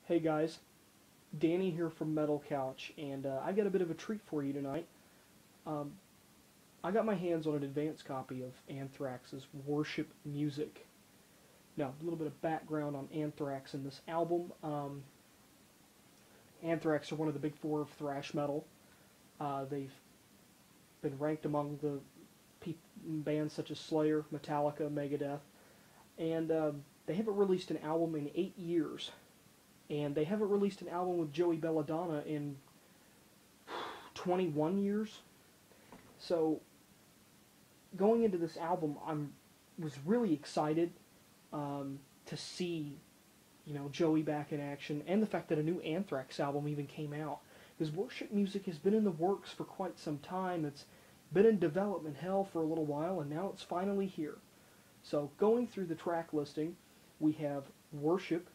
Hey guys, Danny here from Metal Couch, and I got a bit of a treat for you tonight. Um, I got my hands on an advanced copy of Anthrax's Worship Music. Now, a little bit of background on Anthrax and this album. Anthrax are one of the big four of thrash metal. They've been ranked among the bands such as Slayer, Metallica, Megadeth, and they haven't released an album in 8 years. And they haven't released an album with Joey Belladonna in 21 years. So, going into this album, was really excited to see, Joey back in action, and the fact that a new Anthrax album even came out. Because Worship Music has been in the works for quite some time. It's been in development hell for a little while, and now it's finally here. So, going through the track listing, we have Worship,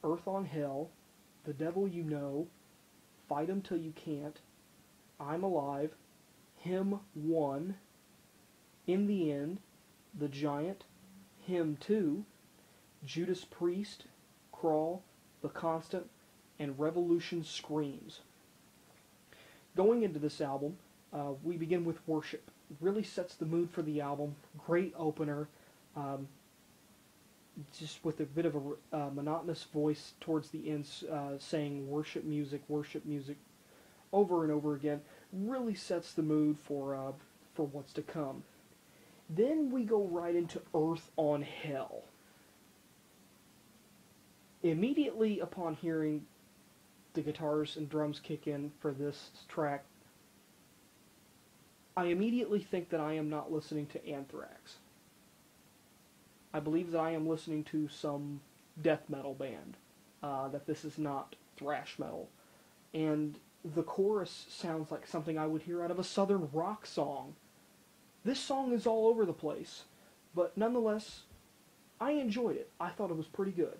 Earth on Hell, The Devil You Know, Fight 'Em Till You Can't, I'm Alive, Hymn 1, In the End, The Giant, Hymn 2, Judas Priest, Crawl, The Constant, and Revolution Screams. Going into this album, we begin with Worship. It really sets the mood for the album. Great opener. Just with a bit of a monotonous voice towards the end, saying worship music, over and over again, really sets the mood for what's to come. Then we go right into Earth on Hell. Immediately upon hearing the guitars and drums kick in for this track, I immediately think that I am not listening to Anthrax. I believe that I am listening to some death metal band, that this is not thrash metal. And the chorus sounds like something I would hear out of a southern rock song. This song is all over the place, but nonetheless, I enjoyed it. I thought it was pretty good.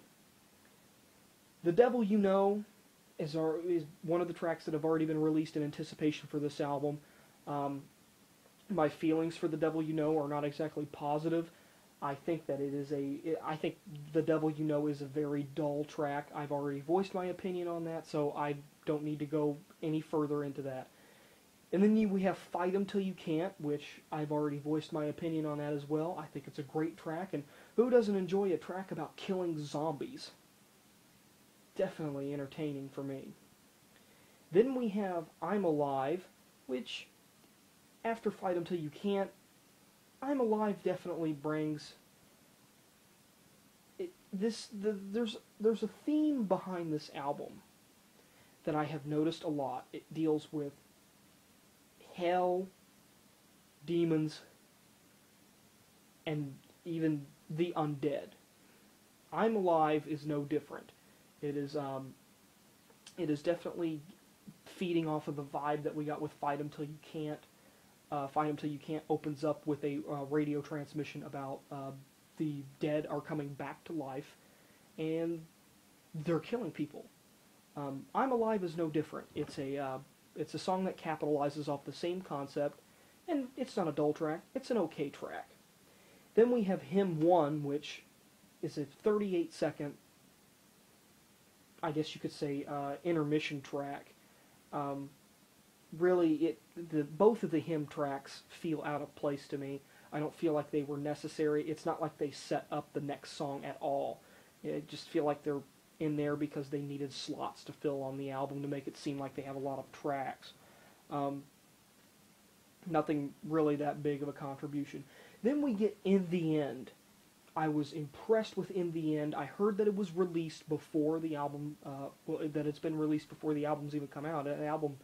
The Devil You Know is one of the tracks that have already been released in anticipation for this album. My feelings for The Devil You Know are not exactly positive. I think that I think The Devil You Know is a very dull track. I've already voiced my opinion on that, so I don't need to go any further into that. And then we have Fight 'Em Till You Can't, which I've already voiced my opinion on that as well. I think it's a great track, and who doesn't enjoy a track about killing zombies? Definitely entertaining for me. Then we have I'm Alive, which, after Fight 'Em Till You Can't, I'm Alive definitely brings there's a theme behind this album that I have noticed a lot. It deals with hell, demons, and even the undead. I'm Alive is no different. It is definitely feeding off of the vibe that we got with Fight 'Em Till You Can't. Fight 'Em Till You Can't opens up with a radio transmission about the dead are coming back to life, and they're killing people. I'm Alive is no different. It's a song that capitalizes off the same concept, and it's not a dull track. It's an okay track. Then we have Hymn 1, which is a 38-second, I guess you could say, intermission track. Really, both of the hymn tracks feel out of place to me. I don't feel like they were necessary. It's not like they set up the next song at all. I just feel like they're in there because they needed slots to fill on the album to make it seem like they have a lot of tracks. Nothing really that big of a contribution. Then we get In the End. I was impressed with In the End. I heard that it was released before the album, that it's been released before the album's even come out. An album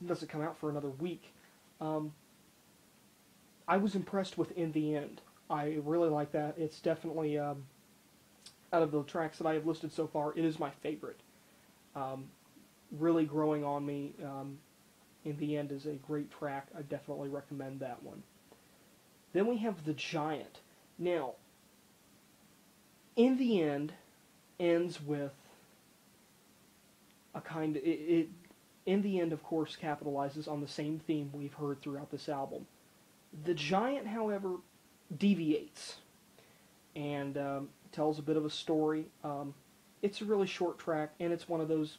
doesn't come out for another week. I was impressed with In the End. I really like that. It's definitely, out of the tracks that I have listed so far, it is my favorite. Really growing on me. In the End is a great track. I definitely recommend that one. Then we have The Giant. Now, In the End ends with a kind of... In the End, of course, capitalizes on the same theme we've heard throughout this album. The Giant, however, deviates and tells a bit of a story. it's a really short track, and it's one of those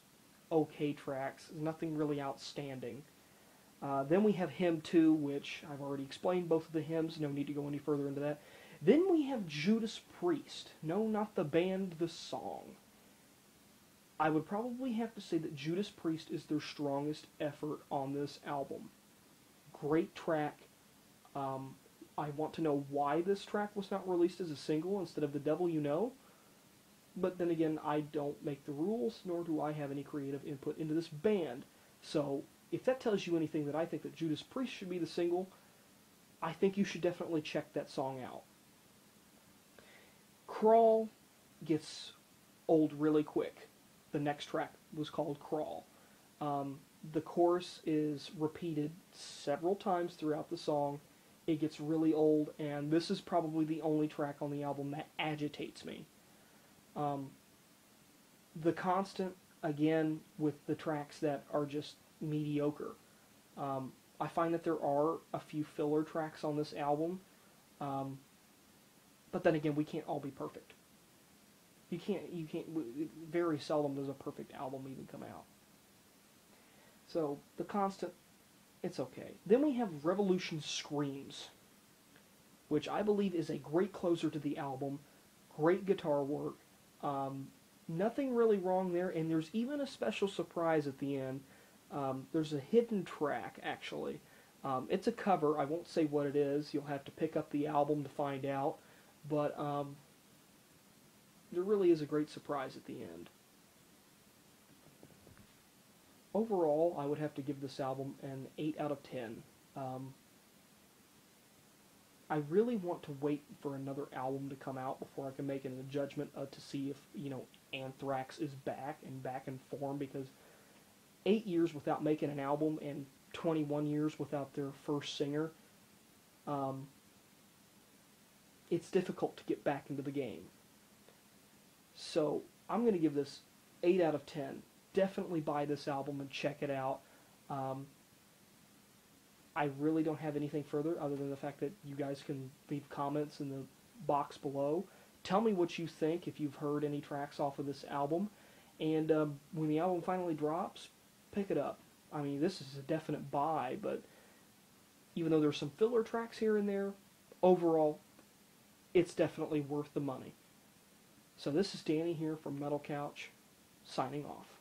okay tracks. Nothing really outstanding. Then we have Hymn 2, which I've already explained both of the hymns. No need to go any further into that. Then we have Judas Priest. No, not the band, the song. I would probably have to say that Judas Priest is their strongest effort on this album. Great track. I want to know why this track was not released as a single instead of The Devil You Know. But then again, I don't make the rules, nor do I have any creative input into this band. So, if that tells you anything, that I think that Judas Priest should be the single, I think you should definitely check that song out. Crawl gets old really quick. The next track was called Crawl. The chorus is repeated several times throughout the song. It gets really old, and this is probably the only track on the album that agitates me. The Constant, again, with the tracks that are just mediocre. I find that there are a few filler tracks on this album, but then again, we can't all be perfect. You can't, very seldom does a perfect album even come out. So, The Constant, it's okay. Then we have Revolution Screams, which I believe is a great closer to the album. Great guitar work. Nothing really wrong there, and there's even a special surprise at the end. There's a hidden track, actually. It's a cover. I won't say what it is. You'll have to pick up the album to find out. But there really is a great surprise at the end. Overall, I would have to give this album an 8 out of 10. I really want to wait for another album to come out before I can make a judgment to see if, Anthrax is back in form, because 8 years without making an album and 21 years without their first singer, it's difficult to get back into the game. So, I'm going to give this 8 out of 10. Definitely buy this album and check it out. I really don't have anything further other than the fact that you guys can leave comments in the box below. Tell me what you think, if you've heard any tracks off of this album. And when the album finally drops, pick it up. I mean, this is a definite buy, but even though there's some filler tracks here and there, overall, it's definitely worth the money. So this is Danny here from Metal Couch, signing off.